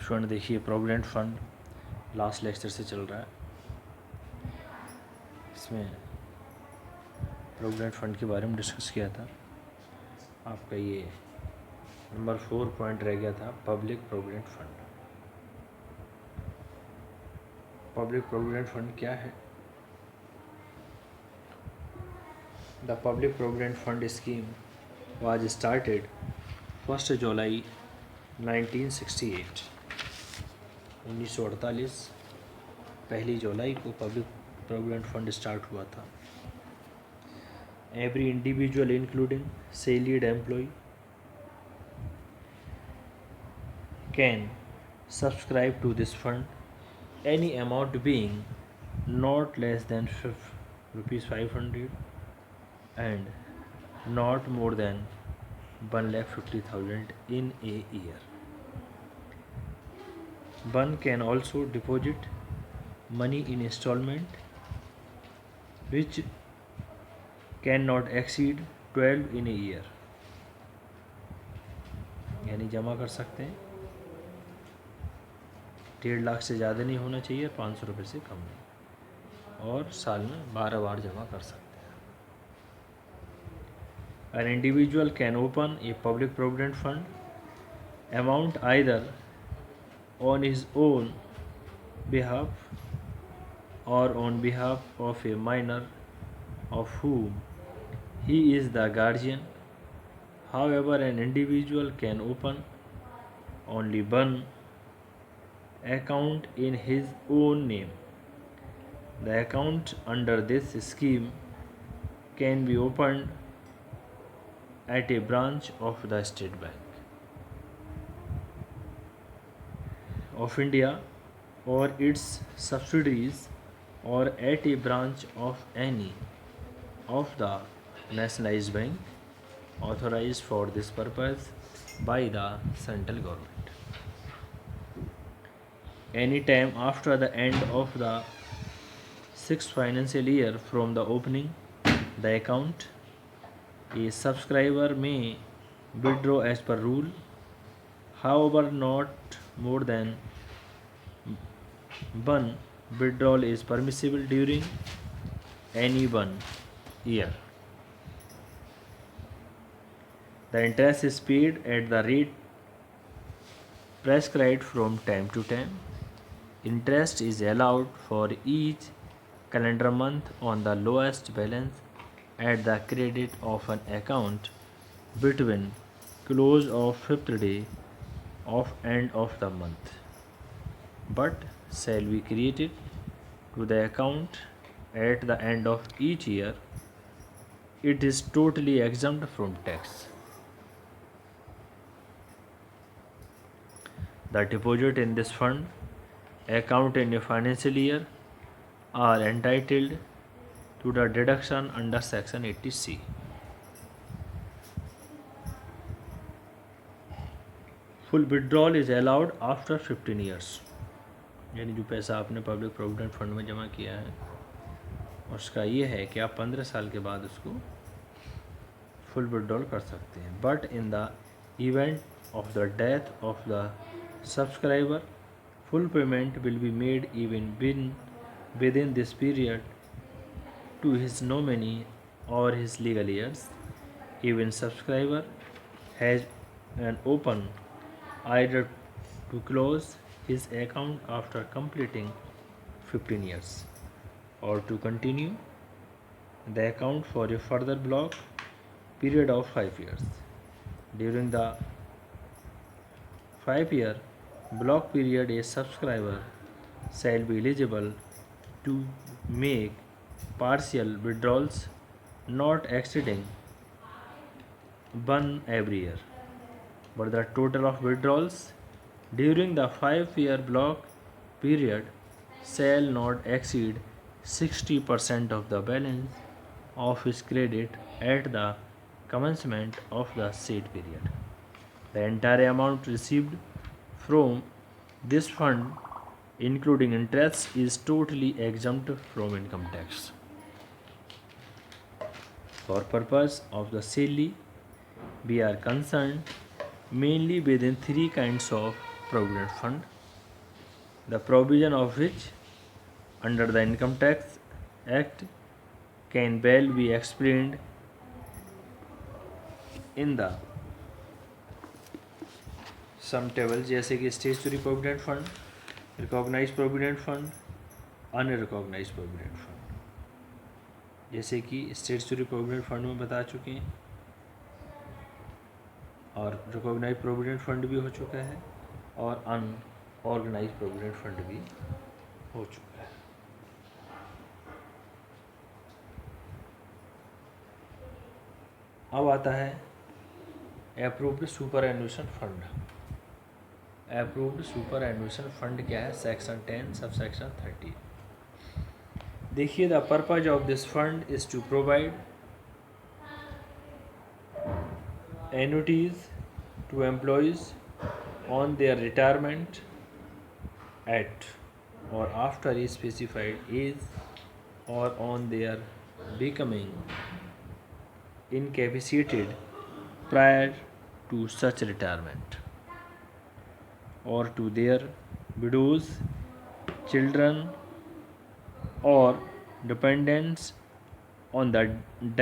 Student देखिए, provident fund last lecture से चल रहा है। इसमें प्रोविडेंट फंड के बारे में डिस्कस किया था। आपका ये नंबर 4 पॉइंट रह गया था, public provident fund. Public provident fund क्या है? The public provident fund scheme was started 1 जुलाई 1968। 1948 पहली जुलाई को पब्लिक प्रोविडेंट फंड स्टार्ट हुआ था। Every individual including salaried employee can subscribe to this fund any amount being not less than rupees 500 and not more than 1,50,000 in a year. One can also deposit money in installment which cannot exceed 12 in a year. यानी जमा कर सकते हैं, 1.5 लाख से ज़्यादा नहीं होना चाहिए, 500 रुपये से कम नहीं, और साल में 12 बार जमा कर सकते हैं। An individual can open a public provident fund amount either on his own behalf or on behalf of a minor of whom he is the guardian. However, an individual can open only one account in his own name. The account under this scheme can be opened at a branch of the State Bank of India or its subsidiaries, or at a branch of any of the nationalized bank authorized for this purpose by the central government. Any time after the end of the 6th financial year from the opening the account, a subscriber may withdraw as per rule. However, not more than one withdrawal is permissible during any 1 year. The interest is paid at the rate prescribed from time to time. Interest is allowed for each calendar month on the lowest balance at the credit of an account between close of 5th day of end of the month, but shall be created to the account at the end of each year. It is totally exempt from tax. The deposit in this fund account in a financial year are entitled to the deduction under section 80C. Full withdrawal is allowed after 15 years. यानी जो पैसा आपने public provident fund में जमा किया है उसका ये है कि आप 15 साल के बाद उसको फुल विड्रॉल कर सकते हैं। But in the event of the death of the subscriber, full payment will be made even within this period to his nominee or his legal heirs. Even subscriber has an open either to close his account after completing 15 years or to continue the account for a further block period of 5 years. During the 5-year block period, a subscriber shall be eligible to make partial withdrawals not exceeding 1 every year, but the total of withdrawals during the 5-year block period shall not exceed 60% of the balance of his credit at the commencement of the said period. The entire amount received from this fund, including interest, is totally exempt from income tax. For purpose of the SELI, we are concerned mainly within 3 kinds of provident fund. the provision of which under the Income Tax Act can well be explained in the sum table, जैसे कि statutory provident fund, recognise provident fund, unrecognise provident fund. जैसे कि statutory provident fund में बता चुके हैं और recognise provident fund भी हो चुका है और अनऑर्गेनाइज प्रोविडेंट फंड भी हो चुका है। अब आता है approved superannuation fund. Approved superannuation fund क्या है? Section 10 subsection 30। देखिए, the purpose of this fund is to provide annuities to employees on their retirement at or after a specified age or on their becoming incapacitated prior to such retirement, or to their widows, children or dependents on the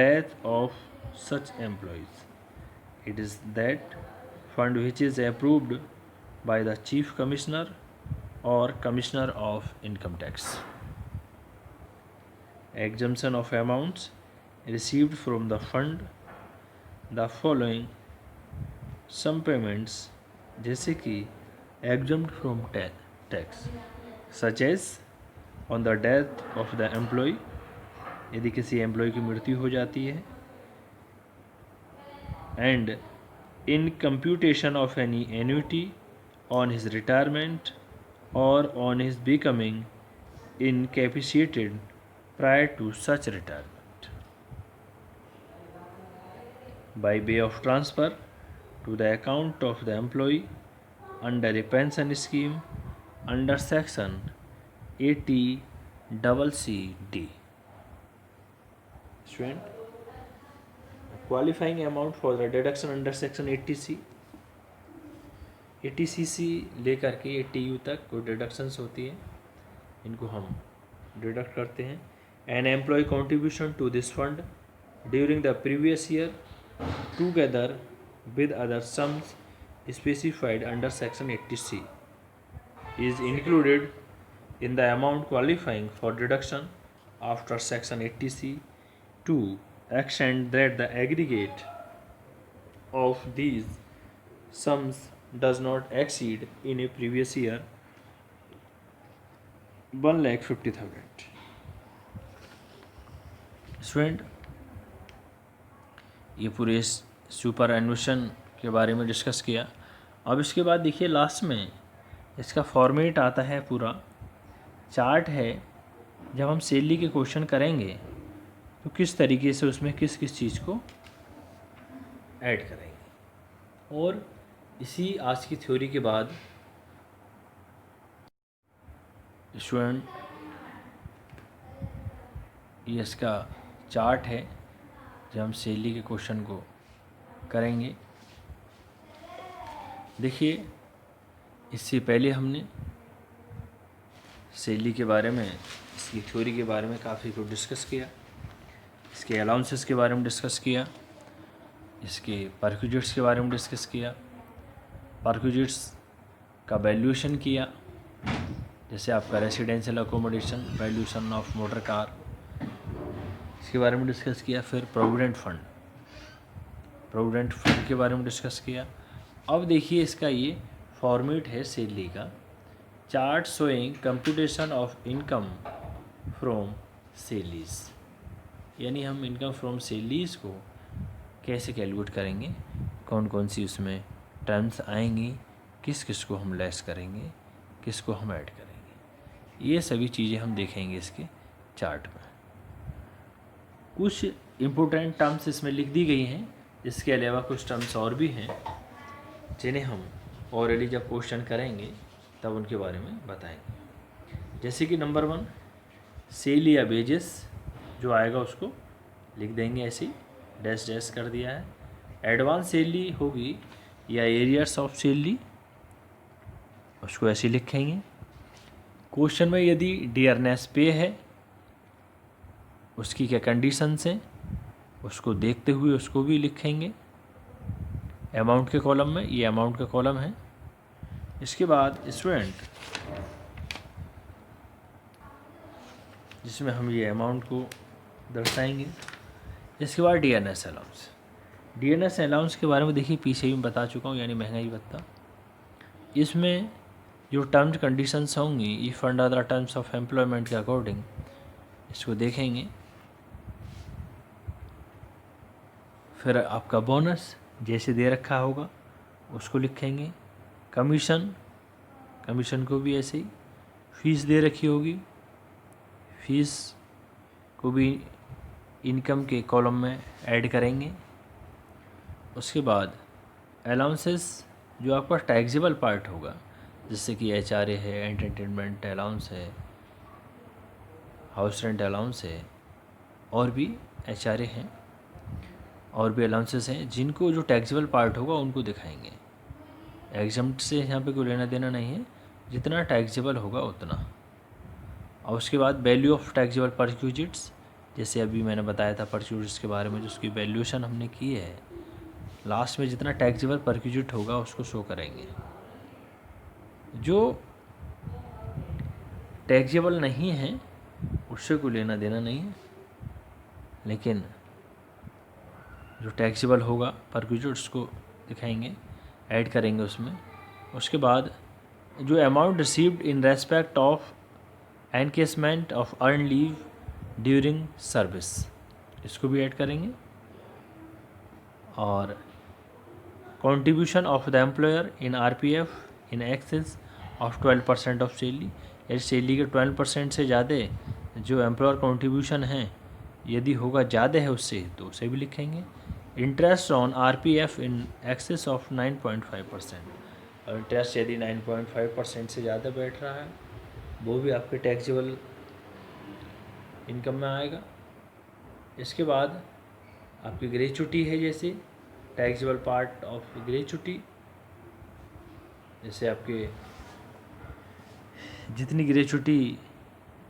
death of such employees. It is that fund which is approved by the Chief Commissioner or Commissioner of Income Tax. Exemption of amounts received from the fund, the following some payments, जैसे कि exempt from tax, such as on the death of the employee, यदि किसी employ की मृत्यु हो जाती है, and in computation of any annuity on his retirement or on his becoming incapacitated prior to such retirement, by way of transfer to the account of the employee under a pension scheme under section 80CCD. Student, qualifying amount for the deduction under section 80C, 80CC लेकर के 80U तक कोई deductions होती है, इनको हम deduct करते हैं। An employ contribution to this fund during the previous year together with other sums specified under section 80C is included in the amount qualifying for deduction after section 80C to extend that the aggregate of these sums does not exceed in a previous year 1,50,000. Student, ये पूरे super एन्युएशन के बारे में discuss किया। अब इसके बाद देखिए लास्ट में इसका फॉर्मेट आता है, पूरा चार्ट है। जब हम सैलरी के क्वेश्चन करेंगे तो किस तरीके से उसमें किस किस चीज़ को ऐड करेंगे, और इसी आज की थ्योरी के बाद स्टूडेंट ये इसका चार्ट है जब हम सैलरी के क्वेश्चन को करेंगे। देखिए, इससे पहले हमने सैलरी के बारे में, इसकी थ्योरी के बारे में काफ़ी कुछ डिस्कस किया, इसके अलाउंसेस के बारे में डिस्कस किया, इसके परक्विजिट्स के बारे में डिस्कस किया, परक्विजिट्स का वैल्यूएशन किया, जैसे आपका residential accommodation, valuation of motor car, इसके बारे में डिस्कस किया। फिर प्रोविडेंट फंड के बारे में डिस्कस किया। अब देखिए इसका ये फॉर्मेट है सैलरी का, chart showing computation of income from salaries, यानी हम इनकम फ्रॉम सैलरीज को कैसे कैलकुलेट करेंगे, कौन कौन सी उसमें टर्म्स आएंगी, किस किस को हम लेस करेंगे, किस को हम ऐड करेंगे, ये सभी चीज़ें हम देखेंगे इसके चार्ट में। कुछ इम्पोर्टेंट टर्म्स इसमें लिख दी गई हैं, इसके अलावा कुछ टर्म्स और भी हैं जिन्हें हम ऑलरेडी जब क्वेश्चन करेंगे तब उनके बारे में बताएंगे। जैसे कि नंबर 1 सेल या वेजेस जो आएगा उसको लिख देंगे, ऐसे ही डैश डैश कर दिया है। एडवांस सैलरी होगी या एरियर्स ऑफ सैलरी, उसको ऐसे लिखेंगे। क्वेश्चन में यदि डियरनेस पे है, उसकी क्या कंडीशंस हैं, उसको देखते हुए उसको भी लिखेंगे अमाउंट के कॉलम में। ये अमाउंट का कॉलम है। इसके बाद स्टूडेंट, जिसमें हम ये अमाउंट को दर्शाएंगे। इसके बाद डीएनएस अलाउंस। डीएनएस अलाउंस के बारे में देखिए पीछे ही मैं बता चुका हूँ, यानी महंगाई भत्ता। इसमें जो टर्म्स कंडीशंस होंगी, if under the terms of employment के अकॉर्डिंग, इसको देखेंगे। फिर आपका बोनस जैसे दे रखा होगा उसको लिखेंगे। कमीशन को भी ऐसे ही। फीस दे रखी होगी, फीस को भी इनकम के कॉलम में ऐड करेंगे। उसके बाद अलाउंसेस, जो आपका टैक्सेबल पार्ट होगा, जैसे कि HRA है, एंटरटेनमेंट अलाउंस है, हाउस रेंट अलाउंस है, और भी HRA हैं, और भी अलाउंसेस हैं, जिनको जो टैक्सेबल पार्ट होगा उनको दिखाएंगे। एग्जम्प्ट से यहाँ पे कोई लेना देना नहीं है, जितना टैक्सेबल होगा उतना। और उसके बाद वैल्यू ऑफ टैक्सेबल परक्यूजिट्स, जैसे अभी मैंने बताया था परक्यूजिट्स के बारे में, जिसकी वैल्यूएशन हमने की है, लास्ट में जितना टैक्सेबल परक्यूजिट होगा उसको शो करेंगे। जो टैक्सेबल नहीं है उससे कोई लेना देना नहीं है, लेकिन जो टैक्सेबल होगा परक्यूजिट्स को दिखाएंगे, ऐड करेंगे उसमें। उसके बाद जो amount received in respect of encashment of earn leave during service, इसको भी ऐड करेंगे। और contribution of the employer in RPF in excess of 12% of salary, यदि सैलरी के 12% से ज़्यादा जो एम्प्लॉयर कंट्रीब्यूशन है, यदि होगा ज़्यादा है उससे, तो उसे भी लिखेंगे। Interest on RPF in excess of 9.5%, और इंटरेस्ट यदि 9.5% से ज़्यादा बैठ रहा है वो भी आपके टैक्सेबल इनकम में आएगा। इसके बाद आपकी ग्रेचुटी है, जैसे टैक्सेबल पार्ट ऑफ ग्रेचुटी, जैसे आपके जितनी ग्रेचुटी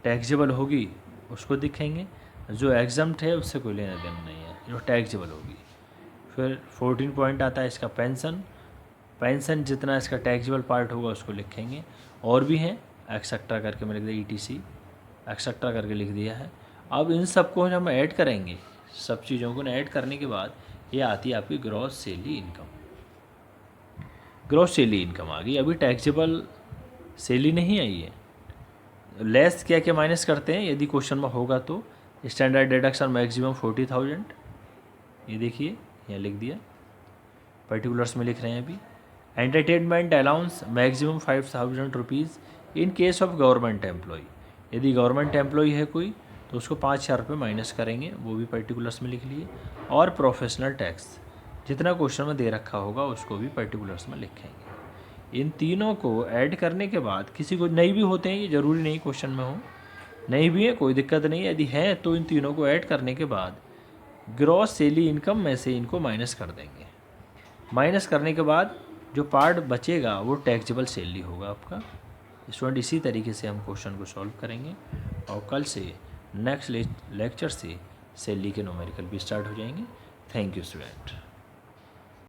टैक्सेबल होगी उसको दिखेंगे। जो एग्जम्प्ट है उससे कोई लेना देना नहीं है, जो टैक्सेबल होगी। फिर 14 पॉइंट आता है इसका पेंशन जितना इसका टैक्सेबल पार्ट होगा उसको लिखेंगे। और भी हैं, एक्सेट्रा करके मैंने लिख दिया, ETC एक्सेट्रा करके लिख दिया है। अब इन सबको हम ऐड करेंगे, सब चीज़ों को ऐड करने के बाद ये आती है आपकी gross salary income. Gross salary income आ गई, अभी टैक्सेबल सैलरी नहीं आई है। लेस क्या क्या माइनस करते हैं यदि क्वेश्चन में होगा तो, स्टैंडर्ड डिडक्शन मैक्सिमम 40,000, ये देखिए यहाँ लिख दिया, पर्टिकुलर्स में लिख रहे हैं अभी। Entertainment allowance maximum 5,000 rupees in case of government employ, यदि गवर्नमेंट एम्प्लॉय है कोई तो उसको 5,000 रुपये माइनस करेंगे, वो भी पर्टिकुलर्स में लिख लिए। और प्रोफेशनल टैक्स जितना क्वेश्चन में दे रखा होगा उसको भी पर्टिकुलर्स में लिखेंगे। इन तीनों को ऐड करने के बाद, किसी को नहीं भी होते हैं, ये ज़रूरी नहीं क्वेश्चन में हो, नहीं भी है कोई दिक्कत नहीं, यदि है तो इन तीनों को ऐड करने के बाद ग्रॉस सैलरी इनकम में से इनको माइनस कर देंगे। माइनस करने के बाद जो पार्ट बचेगा वो टैक्सेबल सैलरी होगा आपका। स्टूडेंट, इसी तरीके से हम क्वेश्चन को सॉल्व करेंगे, और कल से नेक्स्ट लेक्चर से सैलरी के न्यूमेरिकल भी स्टार्ट हो जाएंगे। Thank you student.